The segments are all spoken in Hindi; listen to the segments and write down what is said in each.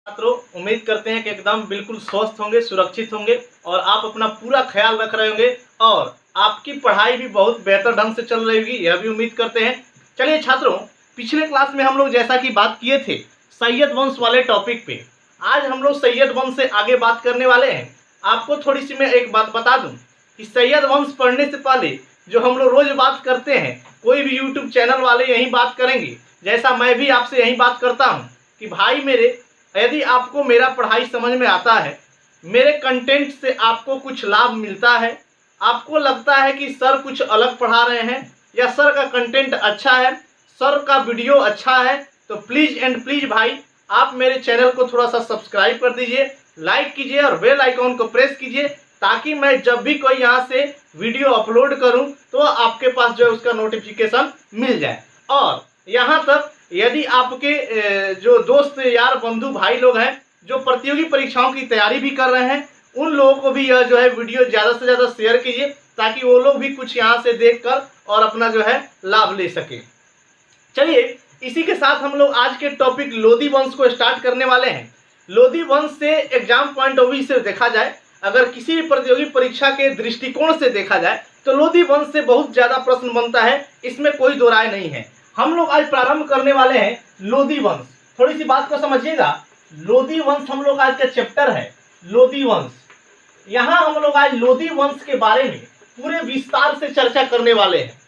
छात्रों, उम्मीद करते हैं कि एकदम बिल्कुल स्वस्थ होंगे, सुरक्षित होंगे और आप अपना पूरा ख्याल रख रहे होंगे और आपकी पढ़ाई भी बहुत बेहतर ढंग से चल रही होगी, यह भी उम्मीद करते हैं। चलिए छात्रों, पिछले क्लास में हम लोग जैसा कि बात किए थे सैयद वंश वाले टॉपिक पे, आज हम लोग सैयद वंश से आगे बात करने वाले हैं। आपको थोड़ी सी मैं एक बात बता दूं कि सैयद वंश पढ़ने से पहले जो हम लोग रोज बात करते हैं, कोई भी यूट्यूब चैनल वाले यही बात करेंगे, जैसा मैं भी आपसे यही बात करता हूँ कि भाई मेरे, यदि आपको मेरा पढ़ाई समझ में आता है, मेरे कंटेंट से आपको कुछ लाभ मिलता है, आपको लगता है कि सर कुछ अलग पढ़ा रहे हैं या सर का कंटेंट अच्छा है, सर का वीडियो अच्छा है, तो प्लीज़ एंड प्लीज़ भाई आप मेरे चैनल को थोड़ा सा सब्सक्राइब कर दीजिए, लाइक कीजिए और बेल आइकॉन को प्रेस कीजिए, ताकि मैं जब भी कोई यहाँ से वीडियो अपलोड करूँ तो आपके पास जो है उसका नोटिफिकेशन मिल जाए। और यहाँ तक यदि आपके जो दोस्त यार बंधु भाई लोग हैं जो प्रतियोगी परीक्षाओं की तैयारी भी कर रहे हैं, उन लोगों को भी यह जो है वीडियो ज़्यादा से ज़्यादा शेयर कीजिए, ताकि वो लोग भी कुछ यहाँ से देखकर और अपना जो है लाभ ले सके। चलिए, इसी के साथ हम लोग आज के टॉपिक लोधी वंश को स्टार्ट करने वाले हैं। लोधी वंश से एग्जाम पॉइंट ऑफ व्यू से देखा जाए, अगर किसी भी प्रतियोगी परीक्षा के दृष्टिकोण से देखा जाए तो लोधी वंश से बहुत ज़्यादा प्रश्न बनता है, इसमें कोई दो राय नहीं है। हम लोग आज प्रारंभ करने वाले हैं लोधी वंश। थोड़ी सी बात को समझिएगा, लोधी वंश हम लोग आज का चैप्टर है लोधी वंश। यहाँ हम लोग आज लोधी वंश के बारे में पूरे विस्तार से चर्चा करने वाले हैं।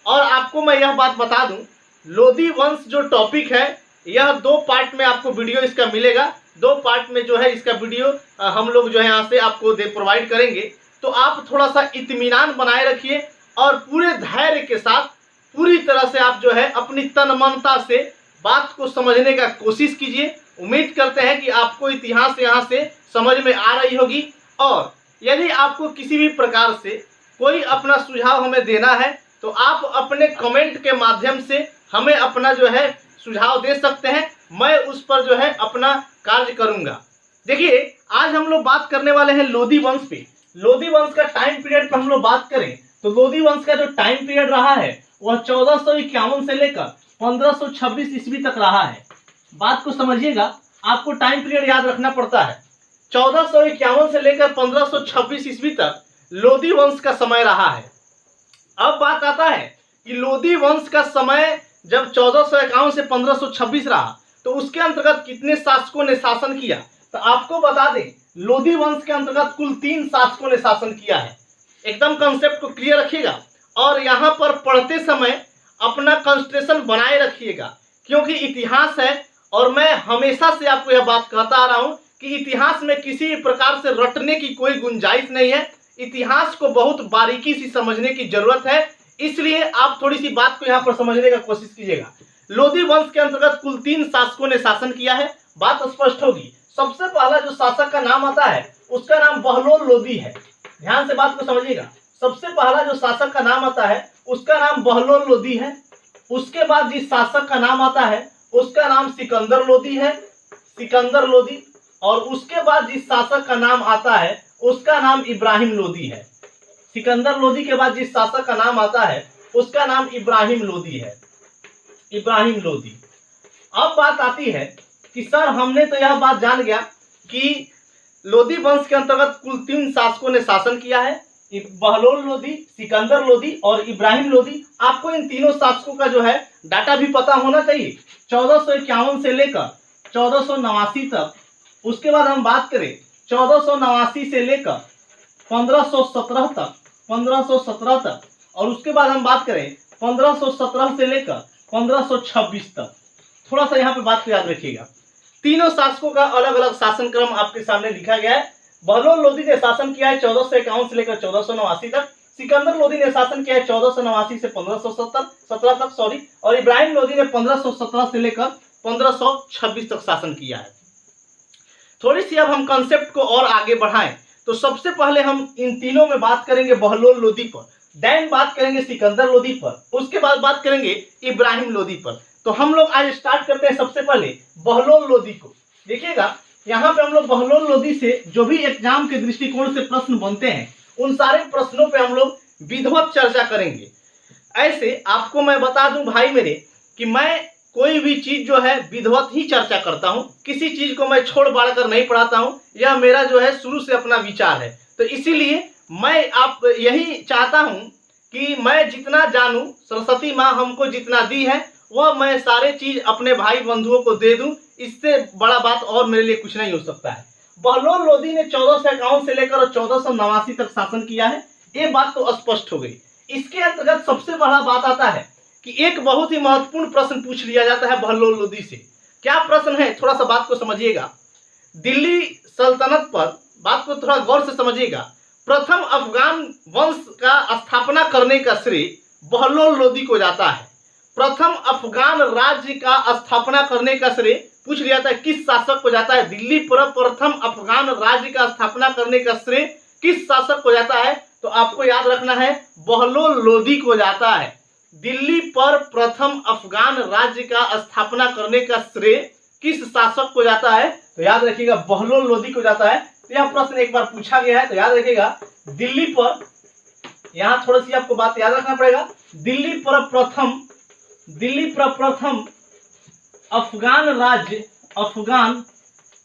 और आपको मैं यह बात बता दूं, लोधी वंश जो टॉपिक है यह दो पार्ट में आपको वीडियो इसका मिलेगा। दो पार्ट में जो है इसका वीडियो हम लोग जो है यहाँ से आपको प्रोवाइड करेंगे। तो आप थोड़ा सा इत्मीनान बनाए रखिए और पूरे धैर्य के साथ पूरी तरह से आप जो है अपनी तन्मयता से बात को समझने का कोशिश कीजिए। उम्मीद करते हैं कि आपको इतिहास यहाँ से समझ में आ रही होगी। और यदि आपको किसी भी प्रकार से कोई अपना सुझाव हमें देना है तो आप अपने कमेंट के माध्यम से हमें अपना जो है सुझाव दे सकते हैं, मैं उस पर जो है अपना कार्य करूँगा। देखिए, आज हम लोग बात करने वाले हैं लोधी वंश पे। लोधी वंश का टाइम पीरियड पर हम लोग बात करें तो लोधी वंश का जो टाइम पीरियड रहा है वह 1451 से लेकर 1526 ईस्वी तक रहा है। बात को समझिएगा, आपको टाइम पीरियड याद रखना पड़ता है। 1451 से लेकर 1526 ईस्वी तक लोधी वंश का समय रहा है। अब बात आता है कि लोधी वंश का समय जब 1451 से 1526 रहा तो उसके अंतर्गत कितने शासकों ने शासन किया, तो आपको बता दें लोधी वंश के अंतर्गत कुल 3 शासकों ने शासन किया है। एकदम कंसेप्ट को क्लियर रखिएगा और यहाँ पर पढ़ते समय अपना कंसंट्रेशन बनाए रखिएगा, क्योंकि इतिहास है और मैं हमेशा से आपको यह बात कहता आ रहा हूँ कि इतिहास में किसी भी प्रकार से रटने की कोई गुंजाइश नहीं है। इतिहास को बहुत बारीकी से समझने की जरूरत है, इसलिए आप थोड़ी सी बात को यहाँ पर समझने का कोशिश कीजिएगा। लोधी वंश के अंतर्गत कुल 3 शासकों ने शासन किया है, बात स्पष्ट होगी। सबसे पहला जो शासक का नाम आता है उसका नाम बहलोल लोधी है। ध्यान से बात को समझिएगा, सबसे पहला जो शासक का नाम आता है उसका नाम बहलोल लोधी है। उसके बाद जिस शासक का नाम आता है उसका नाम सिकंदर लोधी है, सिकंदर लोधी। और उसके बाद जिस शासक का नाम आता है उसका नाम इब्राहिम लोधी है। सिकंदर लोधी के बाद जिस शासक का नाम आता है उसका नाम इब्राहिम लोधी है, इब्राहिम लोधी। अब बात आती है कि सर हमने तो यह बात जान गया कि लोधी वंश के अंतर्गत कुल 3 शासकों ने शासन किया है, बहलोल लोधी, सिकंदर लोधी और इब्राहिम लोधी। आपको इन तीनों शासकों का जो है डाटा भी पता होना चाहिए, 1451 से लेकर 1489 तक। उसके बाद हम बात करें 1489 से लेकर 1517 तक, 1517 तक। और उसके बाद हम बात करें 1517 से लेकर 1526 तक। थोड़ा सा यहाँ पे बात को याद रखिएगा, तीनों शासकों का अलग अलग शासन क्रम आपके सामने लिखा गया है। बहलोल लोधी ने शासन किया है 1451 से लेकर 1489 तक, सिकंदर लोधी ने शासन किया है 1489 से 1517 तक सॉरी, और इब्राहिम लोधी ने 1517 से लेकर 1526 तक शासन किया है। थोड़ी सी अब हम कंसेप्ट को और आगे बढ़ाएं तो सबसे पहले हम इन तीनों में बात करेंगे बहलोल लोधी पर, देन बात करेंगे सिकंदर लोधी पर, उसके बाद बात करेंगे इब्राहिम लोधी पर। तो हम लोग आज स्टार्ट करते हैं सबसे पहले बहलोल लोधी को। देखिएगा, यहाँ पे हम लोग बहलोल लोधी से जो भी एग्जाम के दृष्टिकोण से प्रश्न बनते हैं उन सारे प्रश्नों पे हम लोग विधिवत चर्चा करेंगे। ऐसे आपको मैं बता दूं भाई मेरे कि मैं कोई भी चीज जो है विधिवत ही चर्चा करता हूँ, किसी चीज को मैं छोड़ बाढ़ कर नहीं पढ़ाता हूँ। यह मेरा जो है शुरू से अपना विचार है। तो इसीलिए मैं आप यही चाहता हूँ कि मैं जितना जानूं, सरस्वती माँ हमको जितना दी है वह मैं सारे चीज अपने भाई बंधुओं को दे दूं। इससे बड़ा बात और मेरे लिए कुछ नहीं हो सकता है। बहलोल लोदी ने 1451 से लेकर 1489 तक शासन किया है, ये बात तो स्पष्ट हो गई। इसके अंतर्गत सबसे बड़ा बात आता है कि एक बहुत ही महत्वपूर्ण प्रश्न पूछ लिया जाता है बहलोल लोदी से। क्या प्रश्न है, थोड़ा सा बात को समझिएगा। दिल्ली सल्तनत पर, बात को थोड़ा गौर से समझिएगा, प्रथम अफगान वंश का स्थापना करने का श्रेय बहलोल लोदी को जाता है। प्रथम अफगान राज्य का स्थापना करने का श्रेय पूछ लिया था किस शासक को जाता है। दिल्ली पर प्रथम अफगान राज्य का स्थापना करने का श्रेय किस शासक को जाता है, तो आपको याद रखना है बहलोल लोदी को जाता है। दिल्ली पर प्रथम अफगान राज्य का स्थापना करने का श्रेय किस शासक को जाता है, तो याद रखिएगा बहलोल लोदी को जाता है। तो यह प्रश्न एक बार पूछा गया है, तो याद रखिएगा दिल्ली पर, यहाँ थोड़ी सी आपको बात याद रखना पड़ेगा। दिल्ली पर प्रथम अफगान राज्य,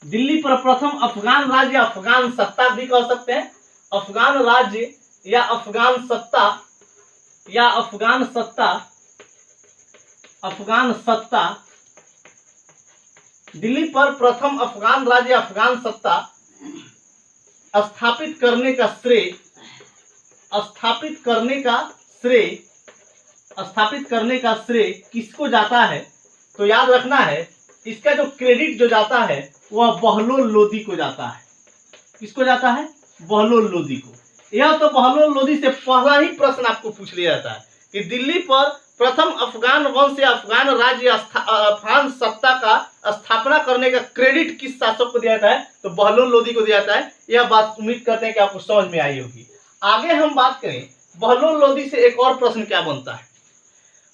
दिल्ली पर प्रथम अफगान राज्य, अफगान सत्ता भी कह सकते हैं, अफगान राज्य या अफगान सत्ता, दिल्ली पर प्रथम अफगान राज्य अफगान सत्ता स्थापित करने का श्रेय किसको जाता है, तो याद रखना है इसका जो क्रेडिट जो जाता है वह बहलोल लोदी को जाता है। किसको जाता है, बहलोल लोदी को। यह तो बहलोल लोदी से पहला ही प्रश्न आपको पूछ लिया जाता है कि दिल्ली पर प्रथम अफगान वंश या अफगान राज्य अफगान सत्ता का स्थापना करने का क्रेडिट किस शासक को दिया जाता है, तो बहलोल लोदी को दिया जाता है। यह बात उम्मीद करते हैं कि आपको समझ में आई होगी। आगे हम बात करें बहलोल लोदी से एक और प्रश्न क्या बनता है।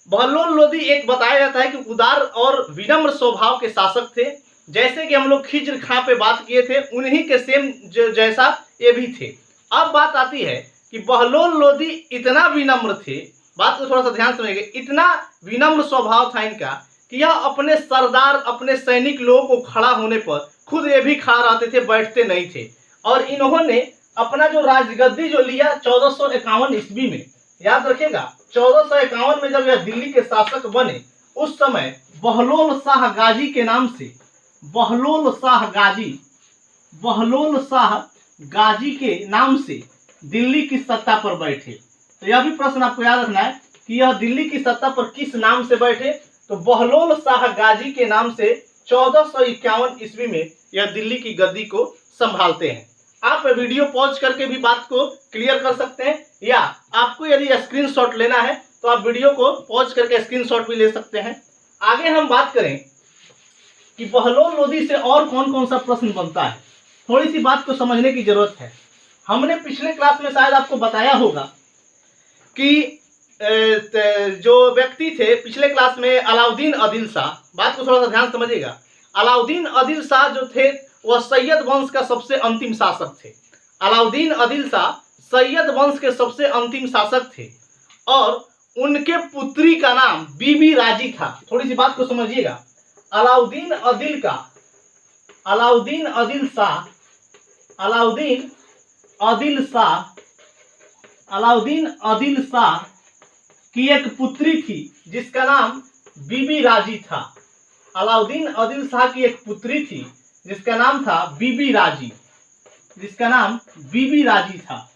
बहलोल लोदी एक बताया जाता है कि उदार और विनम्र स्वभाव के शासक थे। जैसे कि हम लोग खिज्र खां पे बात किए थे, उन्हीं के सेम जैसा ये भी थे। अब बात आती है कि बहलोल लोदी इतना विनम्र थे, बात को थोड़ा सा ध्यान समझिएगा, इतना विनम्र स्वभाव था इनका कि यह अपने सरदार, अपने सैनिक लोगों को खड़ा होने पर खुद ये भी खड़ा रहते थे, बैठते नहीं थे। और इन्होंने अपना जो राजगद्दी जो लिया 1451 ईस्वी में, याद रखिएगा 1451 में जब यह दिल्ली के शासक बने, उस समय बहलोल शाह गाजी के नाम से, बहलोल शाह गाजी के नाम से दिल्ली की सत्ता पर बैठे। तो यह भी प्रश्न आपको याद रखना है कि यह दिल्ली की सत्ता पर किस नाम से बैठे, तो बहलोल शाह गाजी के नाम से 1451 ईस्वी में यह दिल्ली की गद्दी को संभालते हैं। आप वीडियो पॉज करके भी बात को क्लियर कर सकते हैं, या आपको यदि स्क्रीनशॉट लेना है तो आप वीडियो को पॉज करके स्क्रीनशॉट भी ले सकते हैं। आगे हम बात करें कि बहलोल लोदी से और कौन कौन सा प्रश्न बनता है, थोड़ी सी बात को समझने की जरूरत है। हमने पिछले क्लास में शायद आपको बताया होगा कि जो व्यक्ति थे पिछले क्लास में, अलाउद्दीन आदिल शाह, बात को थोड़ा सा ध्यान समझिएगा। अलाउद्दीन आदिल शाह जो थे वह सैयद वंश का सबसे अंतिम शासक थे। अलाउद्दीन आदिल शाह सैयद वंश के सबसे अंतिम शासक थे और उनके पुत्री का नाम बीबी राजी था। थोड़ी सी बात को समझिएगा। अलाउद्दीन आदिल शाह की एक पुत्री थी जिसका नाम बीबी राजी था। अलाउद्दीन आदिल शाह की एक पुत्री थी जिसका नाम था बीबी राजी, था।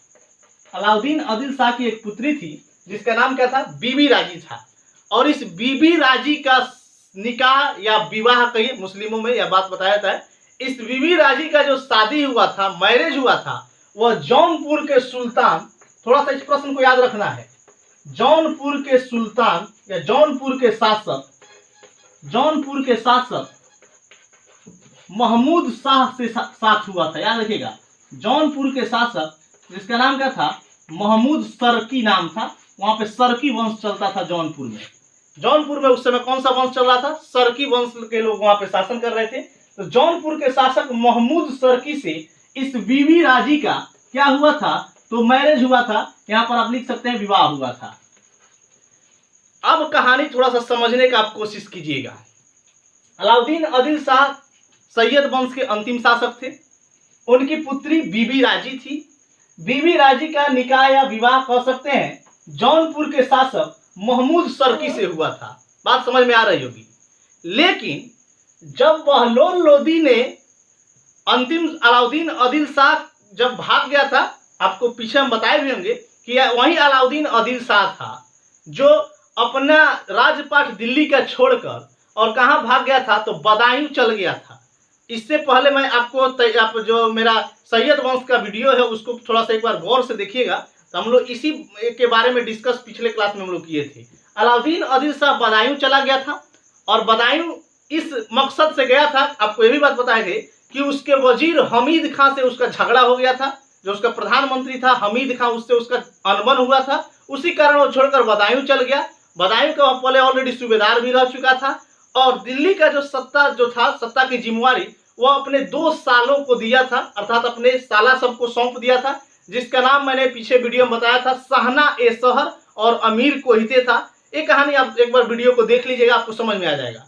अलाउद्दीन आदिल शाह की एक पुत्री थी जिसका नाम क्या था, बीबी राजी था। और इस बीबी राजी का निकाह या विवाह कहिए, मुस्लिमों में यह बात बताया जाता है, इस बीबी राजी का जो शादी हुआ था, मैरिज हुआ था, वह जौनपुर के सुल्तान, थोड़ा सा इस प्रश्न को याद रखना है, जौनपुर के सुल्तान या जौनपुर के शासक महमूद शाह से साथ हुआ था। याद रखिएगा, जौनपुर के शासक जिसका नाम क्या था, महमूद सरकी नाम था। वहां पे सरकी वंश चलता था जौनपुर में। जौनपुर में उस समय कौन सा वंश चल रहा था, सरकी वंश के लोग वहां पे शासन कर रहे थे। तो जौनपुर के शासक महमूद सरकी से इस बीबी राजी का क्या हुआ था, तो मैरिज हुआ था। यहाँ पर आप लिख सकते हैं विवाह हुआ था। अब कहानी थोड़ा सा समझने का आप कोशिश कीजिएगा। अलाउद्दीन आदिल शाह सैयद वंश के अंतिम शासक थे। उनकी पुत्री बीबी राजी थी। बीबी राजी का निकाह या विवाह कह सकते हैं जौनपुर के शासक महमूद सर्की से हुआ था। बात समझ में आ रही होगी। लेकिन जब बहलोल लोदी ने अंतिम अलाउद्दीन आदिल शाह जब भाग गया था, आपको पीछे हम बताए भी होंगे कि वही अलाउद्दीन आदिल शाह था जो अपना राजपाट दिल्ली का छोड़कर और कहाँ भाग गया था, तो बदायूं चल गया था। इससे पहले मैं आपको आप जो मेरा सैयद वंश का वीडियो है उसको थोड़ा सा एक बार गौर से देखिएगा, तो हम लोग इसी के बारे में डिस्कस पिछले क्लास में हम लोग किए थे। अलाउद्दीन आदिल शाह बदायूं चला गया था और बदायूं इस मकसद से गया था, आपको ये भी बात बताए थे कि उसके वजीर हमीद खां से उसका झगड़ा हो गया था। जो उसका प्रधानमंत्री था हमीद खां, उससे उसका अनबन हुआ था। उसी कारण वो छोड़कर बदायूं चल गया। बदायूं का पहले ऑलरेडी सूबेदार भी रह चुका था और दिल्ली का जो सत्ता की जिम्मेवारी वो अपने 2 सालों को दिया था, अर्थात अपने साला सबको सौंप दिया था, जिसका नाम मैंने पीछे वीडियो में बताया था, शाहना ए शहर और अमीर कोहिते था। ये कहानी आप एक बार वीडियो को देख लीजिएगा, आपको समझ में आ जाएगा।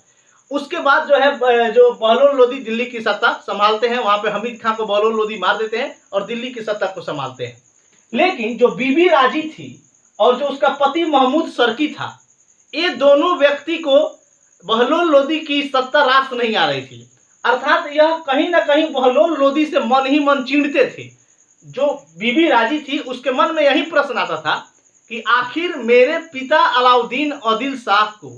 उसके बाद जो है जो बहलोल लोदी दिल्ली की सत्ता संभालते हैं, वहां पे हमीद खां को बहलोल लोदी मार देते हैं और दिल्ली की सत्ता को संभालते हैं। लेकिन जो बीबी राजी थी और जो उसका पति महमूद सर्की था, ये दोनों व्यक्ति को बहलोल लोदी की सत्ता रास नहीं आ रही थी। अर्थात यह कहीं ना कहीं बहलोल लोदी से मन ही मन चिढ़ते थे। जो बीबी राजी थी उसके मन में यही प्रश्न आता था कि आखिर मेरे पिता अलाउद्दीन आदिल शाह को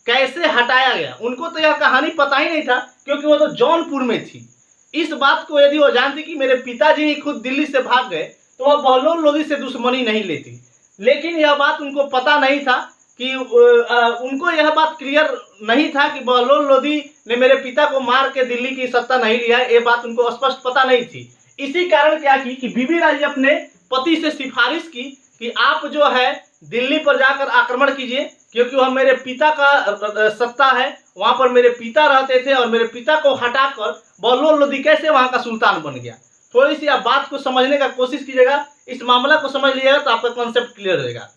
कैसे हटाया गया। उनको तो यह कहानी पता ही नहीं था क्योंकि वो तो जौनपुर में थी। इस बात को यदि वो जानती कि मेरे पिताजी ही खुद दिल्ली से भाग गए तो वह बहलोल लोदी से दुश्मनी नहीं लेती। लेकिन यह बात उनको पता नहीं था कि उनको यह बात क्लियर नहीं था कि बहलोल लोदी ने मेरे पिता को मार के दिल्ली की सत्ता नहीं लिया है, ये बात उनको स्पष्ट पता नहीं थी। इसी कारण क्या की कि बीबी राजी अपने पति से सिफारिश की कि आप जो है दिल्ली पर जाकर आक्रमण कीजिए, क्योंकि वह मेरे पिता का सत्ता है, वहां पर मेरे पिता रहते थे और मेरे पिता को हटाकर बहलोल लोदी कैसे वहां का सुल्तान बन गया। थोड़ी सी आप बात को समझने का कोशिश कीजिएगा, इस मामला को समझ लीजिएगा तो आपका कॉन्सेप्ट क्लियर रहेगा।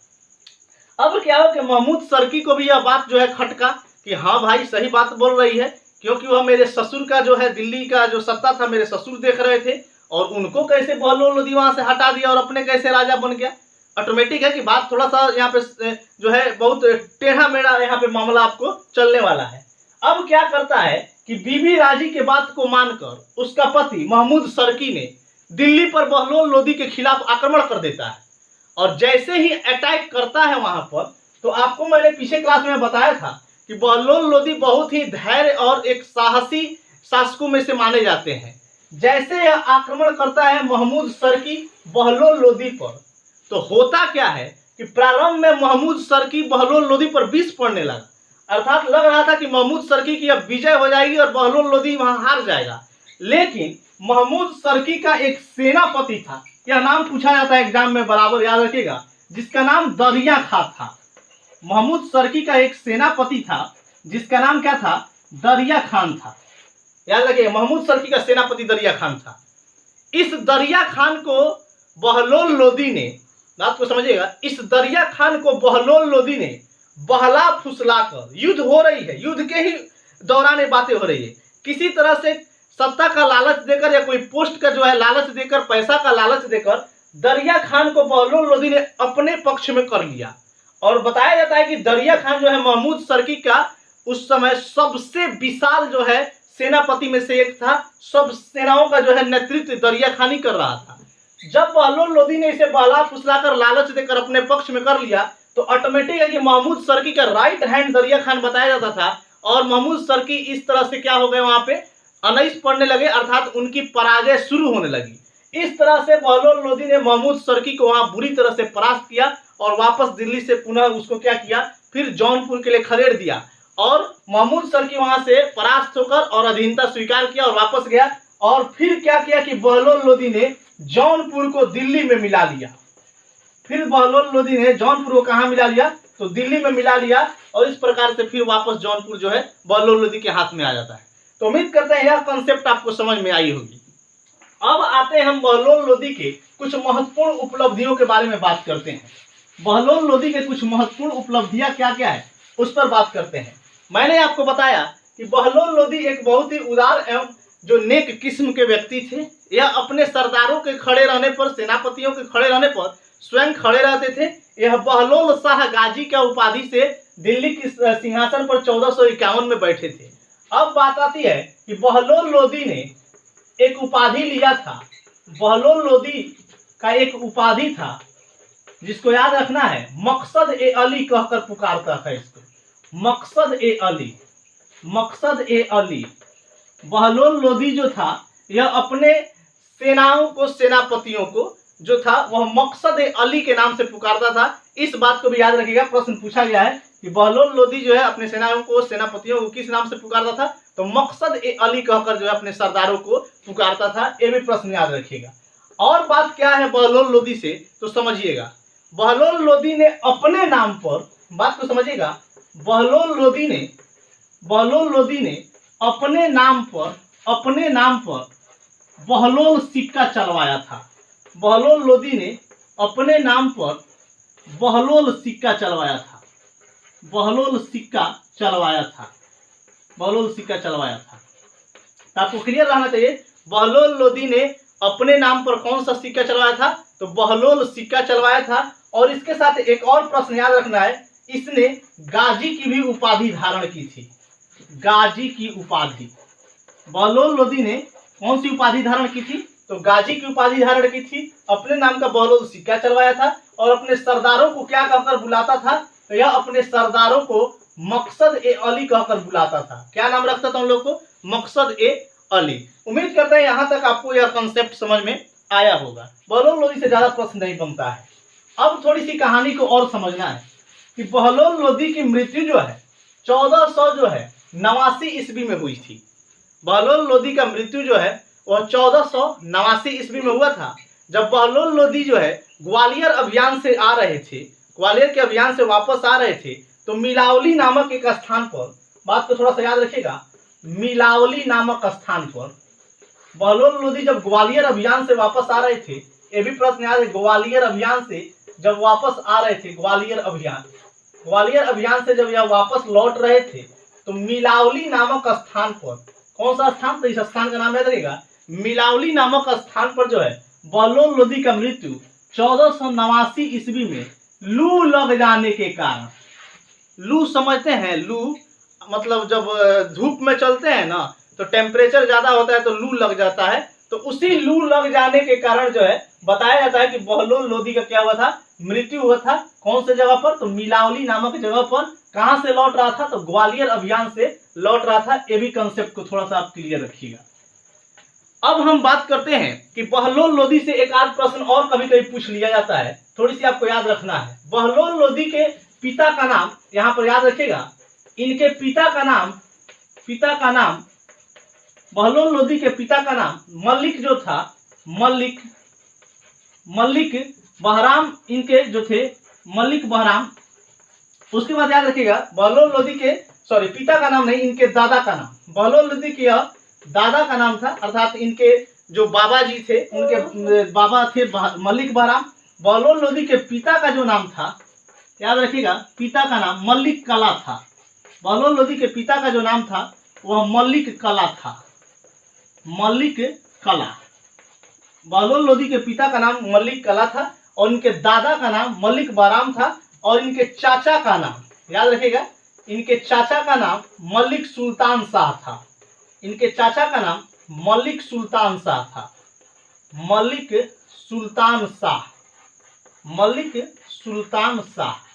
अब क्या हो कि महमूद सर्की को भी यह बात जो है खटका कि हाँ भाई सही बात बोल रही है, क्योंकि वह मेरे ससुर का जो है दिल्ली का जो सत्ता था मेरे ससुर देख रहे थे और उनको कैसे बहलोल लोदी वहां से हटा दिया और अपने कैसे राजा बन गया। ऑटोमेटिक है कि बात थोड़ा सा यहाँ पे जो है बहुत टेढ़ा मेढ़ा यहाँ पे मामला आपको चलने वाला है। अब क्या करता है कि बीबी राजी के बात को मानकर उसका पति महमूद सर्की ने दिल्ली पर बहलोल लोदी के खिलाफ आक्रमण कर देता है और जैसे ही अटैक करता है वहां पर, तो आपको मैंने पीछे क्लास में बताया था कि बहलोल लोदी बहुत ही धैर्य और एक साहसी शासकों में से माने जाते हैं। जैसे यह आक्रमण करता है महमूद सर्की बहलोल लोदी पर, तो होता क्या है कि प्रारंभ में महमूद सर्की बहलोल लोदी पर विष पड़ने लगा। अर्थात लग रहा था कि महमूद सर्की की अब विजय हो जाएगी और बहलोल लोदी वहां हार जाएगा। लेकिन महमूद सर्की का एक सेनापति था, यह नाम पूछा जाता है एग्जाम में, बराबर याद रखिएगा, जिसका नाम दरिया खां था। महमूद सर्की का एक सेनापति था जिसका नाम क्या था, दरिया खान था। याद रखिए महमूद सर्की का सेनापति दरिया खान था। इस दरिया खान को बहलोल लोदी ने, बात को समझिएगा, इस दरिया खान को बहलोल लोदी ने बहला फुसलाकर, युद्ध हो रही है, युद्ध के ही दौरान ये बातें हो रही है, किसी तरह से सत्ता का लालच देकर या कोई पोस्ट का जो है लालच देकर, पैसा का लालच देकर दरिया खान को बहलोल लोदी ने अपने पक्ष में कर लिया। और बताया जाता है कि दरिया खान जो है महमूद सर्की का उस समय सबसे विशाल जो है सेनापति में से एक था। सब सेनाओं का जो है नेतृत्व दरिया खान ही कर रहा था। जब बहलोल लोदी ने इसे बहला फुसलाकर लालच देकर अपने पक्ष में कर लिया, तो ऑटोमेटिक है कि महमूद सर्की का राइट हैंड दरिया खान बताया जाता था और महमूद सर्की इस तरह से क्या हो गए, वहां पे अनैस पड़ने लगे, अर्थात उनकी पराजय शुरू होने लगी। इस तरह से बहलोल लोदी ने महमूद सर्की को वहां बुरी तरह से परास्त किया और वापस दिल्ली से पुनः उसको क्या किया, फिर जौनपुर के लिए खदेड़ दिया और महमूद सर्की वहां से परास्त होकर और अधीनता स्वीकार किया और वापस गया। और फिर क्या किया कि बहलोल लोदी ने जौनपुर को दिल्ली में मिला लिया। फिर बहलोल लोदी ने जौनपुर को कहाँ मिला लिया, तो दिल्ली में मिला लिया और इस प्रकार से फिर वापस जौनपुर जो है बहलोल लोदी के हाथ में आ जाता है। तो उम्मीद करते हैं यह कॉन्सेप्ट आपको समझ में आई होगी। अब आते हैं हम बहलोल लोदी के कुछ महत्वपूर्ण उपलब्धियों के बारे में बात करते हैं। बहलोल लोदी के कुछ महत्वपूर्ण उपलब्धियां क्या क्या है उस पर बात करते हैं। मैंने आपको बताया कि बहलोल लोदी एक बहुत ही उदार एवं जो नेक किस्म के व्यक्ति थे। यह अपने सरदारों के खड़े रहने पर, सेनापतियों के खड़े रहने पर स्वयं खड़े रहते थे। यह बहलोल शाह गाजी का उपाधि से दिल्ली की सिंहासन पर 1451 में बैठे थे। अब बात आती है कि बहलोल लोदी ने एक उपाधि लिया था। बहलोल लोदी का एक उपाधि था जिसको याद रखना है, मकसद ए अली कहकर पुकारता था इसको, मकसद ए अली, मकसद ए अली। बहलोल लोदी जो था यह अपने सेनाओं को, सेनापतियों को जो था वह मकसद ए अली के नाम से पुकारता था। इस बात को भी याद रखिएगा, प्रश्न पूछा गया है कि बहलोल लोदी जो है अपने सेनाओं को, सेनापतियों को किस नाम से पुकारता था, तो मकसद ए अली कहकर जो है अपने सरदारों को पुकारता था। ये भी प्रश्न याद रखिएगा। और बात क्या है बहलोल लोदी से, तो समझिएगा, बहलोल लोदी ने अपने नाम पर, बात को समझिएगा, बहलोल लोदी ने अपने नाम पर बहलोल सिक्का चलवाया था। बहलोल लोदी ने अपने नाम पर बहलोल सिक्का चलवाया था, बहलोल सिक्का चलवाया था, बहलोल सिक्का चलवाया था। तो आपको क्लियर रहना चाहिए, बहलोल लोदी ने अपने नाम पर कौन सा सिक्का चलवाया था, तो बहलोल सिक्का चलवाया था। और इसके साथ एक और प्रश्न याद रखना है, इसने गाजी की भी उपाधि धारण की थी, गाजी की उपाधि। बहलोल लोदी ने कौन सी उपाधि धारण की थी, तो गाजी की उपाधि धारण की थी। अपने नाम का बहलोल सिक्का चलवाया था और अपने सरदारों को क्या कहकर बुलाता था, तो यह अपने सरदारों को मकसद ए अली कहकर बुलाता था। क्या नाम रखता था उन लोग को, मकसद ए अली। उम्मीद करते हैं यहां तक आपको यह कंसेप्ट समझ में आया होगा। बहलोल लोदी से ज्यादा प्रश्न नहीं बनता है। अब थोड़ी सी कहानी को और समझना है कि बहलोल लोदी की मृत्यु जो है 1489 ईस्वी में हुई थी। बहलोल लोदी का मृत्यु जो है वह 1489 ईस्वी में हुआ था, जब बहलोल लोदी जो है ग्वालियर अभियान से आ रहे थे, ग्वालियर के अभियान से वापस आ रहे थे। तो मिलावली नामक एक स्थान पर, बात को थोड़ा सा याद रखिएगा, मिलावली नामक स्थान पर बहलोल लोदी जब ग्वालियर अभियान से वापस आ रहे थे, ये भी प्रश्न याद है, ग्वालियर अभियान से जब वापस आ रहे थे, ग्वालियर अभियान से जब यह वापस लौट रहे थे, तो मिलावली नामक स्थान पर, कौन सा स्थान, तो इस स्थान का नाम याद रखिएगा, मिलावली नामक स्थान पर जो है बहलोल लोदी का मृत्यु 1489 ईस्वी में लू लग जाने के कारण, लू समझते हैं, लू मतलब जब धूप में चलते हैं ना तो टेम्परेचर ज्यादा होता है तो लू लग जाता है, तो उसी लू लग जाने के कारण जो है बताया जाता है कि बहलोल लोदी का क्या हुआ था, मृत्यु हुआ था। कौन से जगह पर, तो मिलावली नामक जगह पर। कहां से लौट रहा था, तो ग्वालियर अभियान से लौट रहा था। ये भी कंसेप्ट को थोड़ा सा आप क्लियर रखिएगा। अब हम बात करते हैं कि बहलोल लोदी से एक आध प्रश्न और कभी कभी पूछ लिया जाता है, थोड़ी सी आपको याद रखना है। बहलोल लोदी के पिता का नाम यहां पर याद रखिएगा, इनके पिता का नाम बहलोल लोदी के पिता का नाम मलिक जो था, मलिक बहराम, इनके जो थे मलिक बहराम। उसके बाद याद रखिएगा बहलोल लोदी के, पिता का नाम नहीं, इनके दादा का नाम, बहलोल लोदी के दादा का नाम था, अर्थात इनके जो बाबा जी थे उनके बाबा थे मलिक बहराम। बहलोल लोदी के पिता का जो नाम था, याद रखिएगा, पिता का नाम मलिक कला था। बहलोल लोदी के पिता का जो नाम था वह मलिक कला था, मलिक कला। बहलोल लोदी के पिता का नाम मलिक कला था और इनके दादा का नाम मलिक बहराम था और इनके चाचा का नाम, याद रखिएगा, इनके चाचा का नाम मलिक सुल्तान शाह था। इनके चाचा का नाम मलिक सुल्तान शाह था, मलिक सुल्तान शाह, मलिक सुल्तान शाह।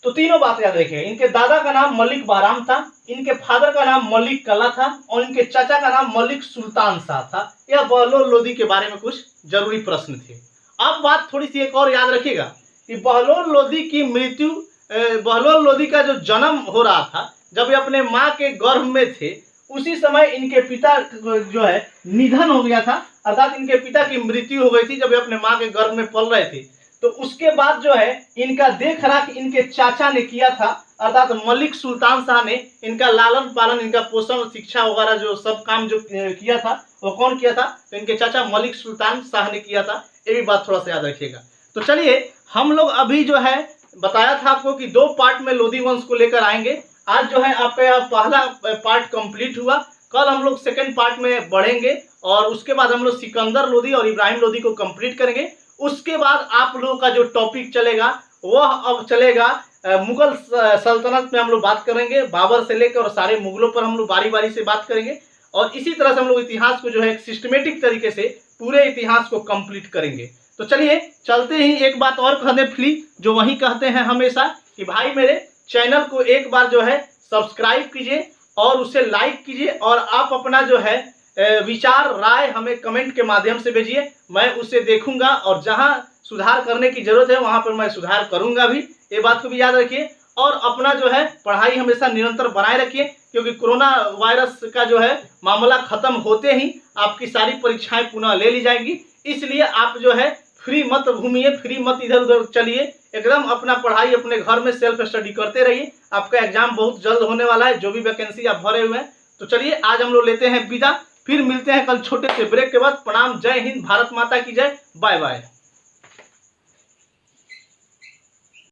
तो तीनों बात याद रखिए, इनके दादा का नाम मलिक बहराम था, इनके फादर का नाम मलिक कला था और इनके चाचा का नाम मलिक सुल्तान शाह था। यह बहलोल लोदी के बारे में कुछ जरूरी प्रश्न थे। अब बात थोड़ी सी एक और याद रखिएगा कि बहलोल लोदी की मृत्यु, बहलोल लोदी का जो जन्म हो रहा था जब ये अपने माँ के गर्भ में थे, उसी समय इनके पिता जो है निधन हो गया था, अर्थात इनके पिता की मृत्यु हो गई थी जब ये अपने माँ के गर्भ में पल रहे थे। तो उसके बाद जो है इनका देखरेख इनके चाचा ने किया था, अर्थात मलिक सुल्तान शाह ने इनका लालन पालन, इनका पोषण, शिक्षा वगैरह जो सब काम जो किया था वो कौन किया था, तो इनके चाचा मलिक सुल्तान शाह ने किया था। ये भी बात थोड़ा सा याद रखिएगा। तो चलिए हम लोग अभी जो है बताया था आपको कि 2 पार्ट में लोदी वंश को लेकर आएंगे। आज जो है आपका यह पहला पार्ट कंप्लीट हुआ। कल हम लोग सेकंड पार्ट में बढ़ेंगे और उसके बाद हम लोग सिकंदर लोदी और इब्राहिम लोदी को कंप्लीट करेंगे। उसके बाद आप लोगों का जो टॉपिक चलेगा वह अब चलेगा मुगल सल्तनत में हम लोग बात करेंगे। बाबर से लेकर और सारे मुगलों पर हम लोग बारी बारी से बात करेंगे और इसी तरह से हम लोग इतिहास को जो है एक सिस्टमेटिक तरीके से पूरे इतिहास को कंप्लीट करेंगे। तो चलिए चलते ही एक बात और कहने फ्री जो वही कहते हैं हमेशा कि भाई मेरे चैनल को एक बार जो है सब्सक्राइब कीजिए और उसे लाइक कीजिए और आप अपना जो है विचार राय हमें कमेंट के माध्यम से भेजिए। मैं उसे देखूंगा और जहां सुधार करने की जरूरत है वहां पर मैं सुधार करूंगा भी, ये बात को भी याद रखिए। और अपना जो है पढ़ाई हमेशा निरंतर बनाए रखिए क्योंकि कोरोना वायरस का जो है मामला खत्म होते ही आपकी सारी परीक्षाएं पुनः ले ली जाएंगी। इसलिए आप जो है फ्री मत घूमिए, फ्री मत इधर उधर चलिए, एकदम अपना पढ़ाई अपने घर में सेल्फ स्टडी करते रहिए। आपका एग्जाम बहुत जल्द होने वाला है, जो भी वैकेंसी आप भरे हुए हैं। तो चलिए आज हम लोग लेते हैं विदा, फिर मिलते हैं कल छोटे से ब्रेक के बाद। प्रणाम, जय हिंद, भारत माता की जय, बाय बाय।